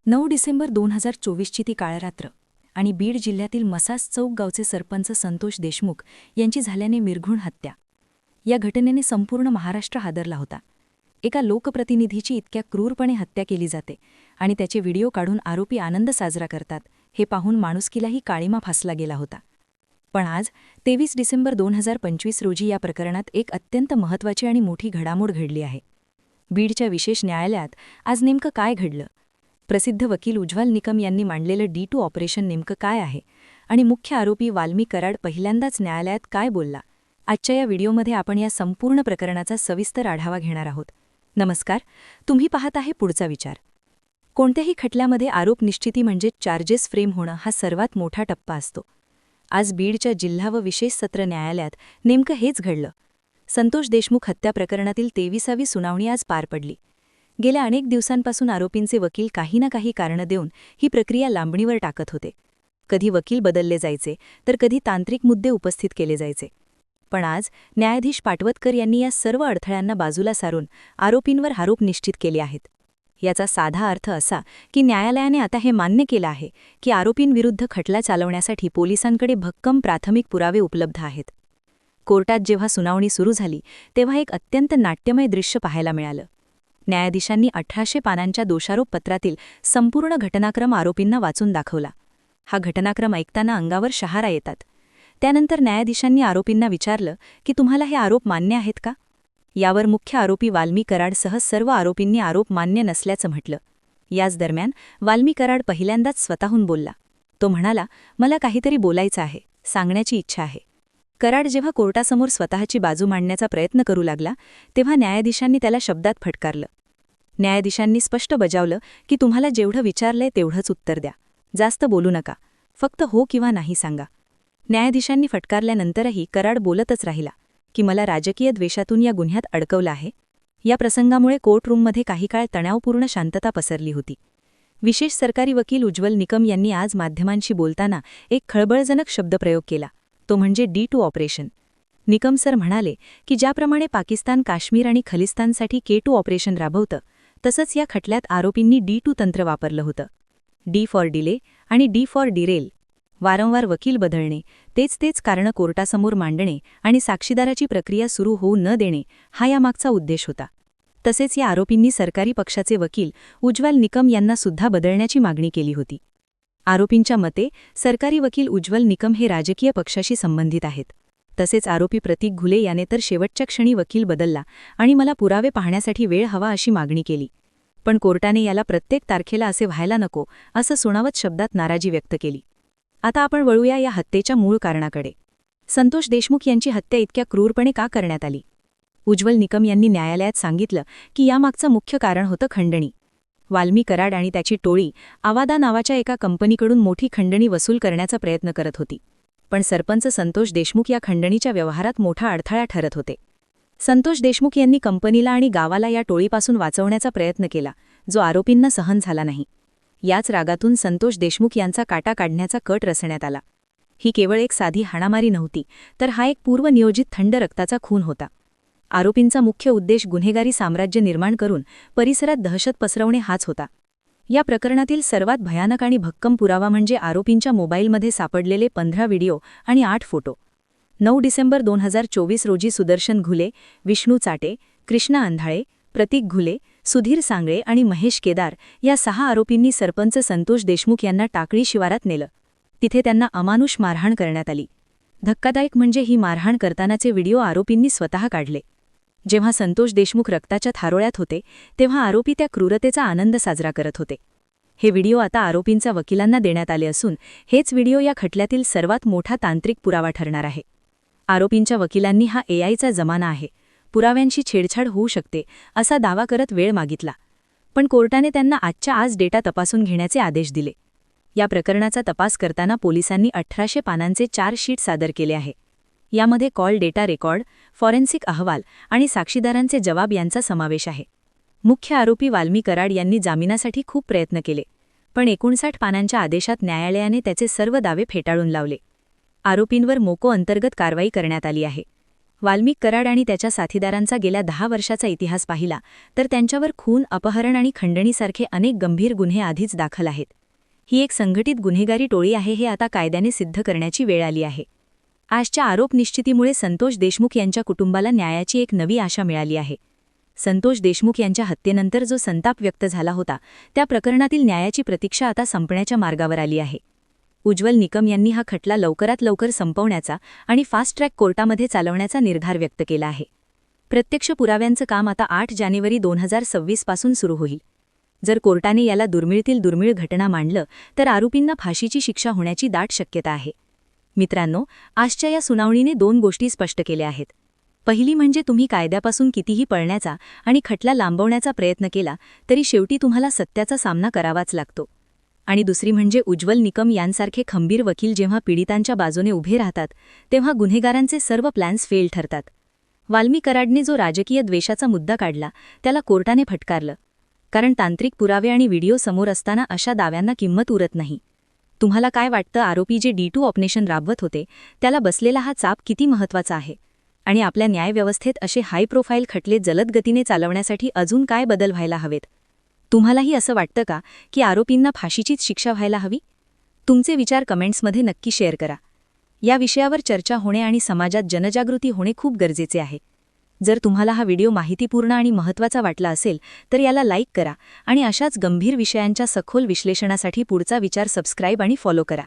9 डिसेंबर 2024ची ती काळरात्र आणि बीड जिल्ह्यातील मसास चौक गावचे सरपंच संतोष देशमुख यांची झाल्याने निर्घृण हत्या. या घटनेने संपूर्ण महाराष्ट्र हादरला होता. एका लोकप्रतिनिधीची इतक्या क्रूरपणे हत्या केली जाते आणि त्याचे व्हिडिओ काढून आरोपी आनंद साजरा करतात, हे पाहून माणुसकीलाही काळिमा फासला गेला होता. पण आज 23 डिसेंबर 2025 रोजी या प्रकरणात एक अत्यंत महत्त्वाची आणि मोठी घडामोड घडली आहे. बीडच्या विशेष न्यायालयात आज नेमकं काय घडलं? प्रसिद्ध वकील उज्ज्वल निकम यांनी मांडलेलं D2 ऑपरेशन नेमकं काय आहे आणि मुख्य आरोपी वाल्मी कराड पहिल्यांदाच न्यायालयात काय बोलला? आजच्या या व्हिडिओमध्ये आपण या संपूर्ण प्रकरणाचा सविस्तर आढावा घेणार आहोत. नमस्कार, तुम्ही पाहत आहे पुढचा विचार. कोणत्याही खटल्यामध्ये आरोप निश्चिती म्हणजे चार्जेस फ्रेम होणं हा सर्वात मोठा टप्पा असतो. आज बीडच्या जिल्हा व विशेष सत्र न्यायालयात नेमकं हेच घडलं. संतोष देशमुख हत्या प्रकरणातील 23वी सुनावणी आज पार पडली. गेल्या अनेक दिवसांपासून आरोपींचे वकील काही ना काही कारणं देऊन ही प्रक्रिया लांबणीवर टाकत होते. कधी वकील बदलले जायचे तर कधी तांत्रिक मुद्दे उपस्थित केले जायचे. पण आज न्यायाधीश पाटवतकर यांनी या सर्व अडथळ्यांना बाजूला सारून आरोपींवर आरोप निश्चित केले आहेत. याचा साधा अर्थ असा की न्यायालयाने आता हे मान्य केलं आहे की आरोपींविरुद्ध खटला चालवण्यासाठी पोलिसांकडे भक्कम प्राथमिक पुरावे उपलब्ध आहेत. कोर्टात जेव्हा सुनावणी सुरू झाली तेव्हा एक अत्यंत नाट्यमय दृश्य पाहायला मिळालं. न्यायाधीशांनी 1800 पानांच्या दोषारोपपत्रातील संपूर्ण घटनाक्रम आरोपींना वाचून दाखवला. हा घटनाक्रम ऐकताना अंगावर शहारा येतात. त्यानंतर न्यायाधीशांनी आरोपींना विचारलं की तुम्हाला हे आरोप मान्य आहेत का? यावर मुख्य आरोपी वाल्मी कराडसह सर्व आरोपींनी आरोप मान्य नसल्याचं म्हटलं. याच दरम्यान वाल्मी कराड पहिल्यांदाच स्वतःहून बोलला. तो म्हणाला, मला काहीतरी बोलायचं आहे, सांगण्याची इच्छा आहे. कराड जेव्हा कोर्टासमोर स्वतःची बाजू मांडण्याचा प्रयत्न करू लागला तेव्हा न्यायाधीशांनी त्याला शब्दात फटकारलं. न्यायाधीशांनी स्पष्ट बजावलं की तुम्हाला जेवढं विचारलंय तेवढंच उत्तर द्या, जास्त बोलू नका, फक्त हो किंवा नाही सांगा. न्यायाधीशांनी फटकारल्यानंतरही कराड बोलतच राहिला की मला राजकीय द्वेषातून या गुन्ह्यात अडकवलं आहे. या प्रसंगामुळे कोर्टरूममध्ये काही काळ तणावपूर्ण शांतता पसरली होती. विशेष सरकारी वकील उज्ज्वल निकम यांनी आज माध्यमांशी बोलताना एक खळबळजनक शब्दप्रयोग केला, तो म्हणजे D2 ऑपरेशन. निकम सर म्हणाले की ज्याप्रमाणे पाकिस्तान काश्मीर आणि खलिस्तानसाठी K2 ऑपरेशन राबवतं तसंच या खटल्यात आरोपींनी D2 तंत्र वापरलं होतं. D फॉर डिले आणि D फॉर डिरेल. वारंवार वकील बदलणे, तेच कारणं कोर्टासमोर मांडणे आणि साक्षीदाराची प्रक्रिया सुरू होऊ न देणे हा यामागचा उद्देश होता. तसेच या आरोपींनी सरकारी पक्षाचे वकील उज्ज्वल निकम यांना सुद्धा बदलण्याची मागणी केली होती. आरोपींच्या मते सरकारी वकील उज्ज्वल निकम हे राजकीय पक्षाशी संबंधित आहेत. तसेच आरोपी प्रतीक घुले याने तर शेवटच्या क्षणी वकील बदलला आणि मला पुरावे पाहण्यासाठी वेळ हवा अशी मागणी केली. पण कोर्टाने याला प्रत्येक तारखेला असे व्हायला नको असं सुनावत शब्दात नाराजी व्यक्त केली. आता आपण वळूया या हत्येच्या मूळ कारणाकडे. संतोष देशमुख यांची हत्या इतक्या क्रूरपणे का करण्यात आली? उज्ज्वल निकम यांनी न्यायालयात सांगितलं की यामागचं मुख्य कारण होतं खंडणी. वाल्मी कराड आणि त्याची टोळी आवादा नावाच्या एका कंपनीकडून मोठी खंडणी वसूल करण्याचा प्रयत्न करत होती. पण सरपंच संतोष देशमुख या खंडणीच्या व्यवहारात मोठा अडथळा ठरत होते. संतोष देशमुख यांनी कंपनीला आणि गावाला या टोळीपासून वाचवण्याचा प्रयत्न केला, जो आरोपींना सहन झाला नाही. याच रागातून संतोष देशमुख यांचा काटा काढण्याचा कट रचण्यात आला. ही केवळ एक साधी हाणामारी नव्हती, तर हा एक पूर्वनियोजित थंड रक्ताचा खून होता. आरोपींचा मुख्य उद्देश गुन्हेगारी साम्राज्य निर्माण करून परिसरात दहशत पसरवणे हाच होता. या प्रकरणातील सर्वात भयानक आणि भक्कम पुरावा म्हणजे आरोपींच्या मोबाईलमध्ये सापडलेले 15 व्हिडिओ आणि 8 फोटो. 9 डिसेंबर 2024 रोजी सुदर्शन घुले, विष्णू चाटे, कृष्णा अंधाळे, प्रतीक घुले, सुधीर सांगळे आणि महेश केदार या 6 आरोपींनी सरपंच संतोष देशमुख यांना टाकळी शिवारात नेलं. तिथे त्यांना अमानुष मारहाण करण्यात आली. धक्कादायक म्हणजे ही मारहाण करतानाचे व्हिडिओ आरोपींनी स्वतः काढले. जेव्हा संतोष देशमुख रक्ताच्या थारोळ्यात होते तेव्हा आरोपी त्या क्रूरतेचा आनंद साजरा करत होते. हे व्हिडिओ आता आरोपींच्या वकिलांना देण्यात आले असून हेच व्हिडिओ या खटल्यातील सर्वात मोठा तांत्रिक पुरावा ठरणार आहे. आरोपींच्या वकिलांनी हा AIचा जमाना आहे, पुराव्यांशी छेडछाड होऊ शकते असा दावा करत वेळ मागितला. पण कोर्टाने त्यांना आजच्या आज डेटा तपासून घेण्याचे आदेश दिले. या प्रकरणाचा तपास करताना पोलिसांनी 1800 पानांचे 4 शीट सादर केले आहे. यामध्ये कॉल डेटा रेकॉर्ड, फॉरेन्सिक अहवाल आणि साक्षीदारांचे जबाब यांचा समावेश आहे. मुख्य आरोपी वाल्मी कराड यांनी जामिनासाठी खूप प्रयत्न केले, पण 59 पानांच्या आदेशात न्यायालयाने त्याचे सर्व दावे फेटाळून लावले. आरोपींवर मोको अंतर्गत कारवाई करण्यात आली आहे. वाल्मिक कराड आणि त्याच्या साथीदारांचा गेल्या 10 वर्षाचा इतिहास पाहिला तर त्यांच्यावर खून, अपहरण आणि खंडणीसारखे अनेक गंभीर गुन्हे आधीच दाखल आहेत. ही एक संघटित गुन्हेगारी टोळी आहे हे आता कायद्याने सिद्ध करण्याची वेळ आली आहे. आजच्या आरोप निश्चितीमुळे संतोष देशमुख यांच्या कुटुंबाला न्यायाची एक नवी आशा मिळाली आहे. संतोष देशमुख यांच्या हत्येनंतर जो संताप व्यक्त झाला होता त्या प्रकरणातील न्यायाची प्रतीक्षा आता संपण्याच्या मार्गावर आली आहे. उज्ज्वल निकम यांनी हा खटला लवकरात लवकर संपवण्याचा आणि फास्ट ट्रॅक कोर्टामध्ये चालवण्याचा निर्धार व्यक्त केला आहे. प्रत्यक्ष पुराव्यांचं काम आता 8 जानेवारी 2026 पासून सुरू होईल. जर कोर्टाने याला दुर्मिळतील दुर्मिळ घटना मानलं तर आरोपींना फाशीची शिक्षा होण्याची दाट शक्यता आहे. मित्रांनो, आजच्या या सुनावणीने 2 गोष्टी स्पष्ट केल्या आहेत. पहिली म्हणजे तुम्ही कायद्यापासून कितीही पळण्याचा आणि खटला लांबवण्याचा प्रयत्न केला तरी शेवटी तुम्हाला सत्याचा सामना करावाच लागतो. आणि दुसरी म्हणजे उज्ज्वल निकम यांसारखे खंबीर वकील जेव्हा पीडितांच्या बाजूने उभे राहतात तेव्हा गुन्हेगारांचे सर्व प्लॅन्स फेल ठरतात. वाल्मिक कराडने जो राजकीय द्वेषाचा मुद्दा काढला त्याला कोर्टाने फटकारलं, कारण तांत्रिक पुरावे आणि व्हिडिओ समोर असताना अशा दाव्यांना किंमत उरत नाही. तुम्हाला काय वाटतं, आरोपी जे D2 ऑपरेशन राबवत होते त्याला बसलेला हा चाप किती महत्त्वाचा आहे? आणि आपल्या न्यायव्यवस्थेत असे हाय प्रोफाईल खटले जलद गतीने चालवण्यासाठी अजून काय बदल व्हायला हवेत? तुम्हालाही असं वाटतं का की आरोपींना फाशीचीच शिक्षा व्हायला हवी? तुमचे विचार कमेंट्समध्ये नक्की शेअर करा. या विषयावर चर्चा होणे आणि समाजात जनजागृती होणे खूप गरजेचे आहे. जर तुम्हाला हा व्हिडिओ माहितीपूर्ण आणि महत्त्वाचा वाटला असेल तर याला लाईक करा आणि अशाच गंभीर विषयांच्या सखोल विश्लेषणासाठी पुढचा विचार सबस्क्राईब आणि फॉलो करा.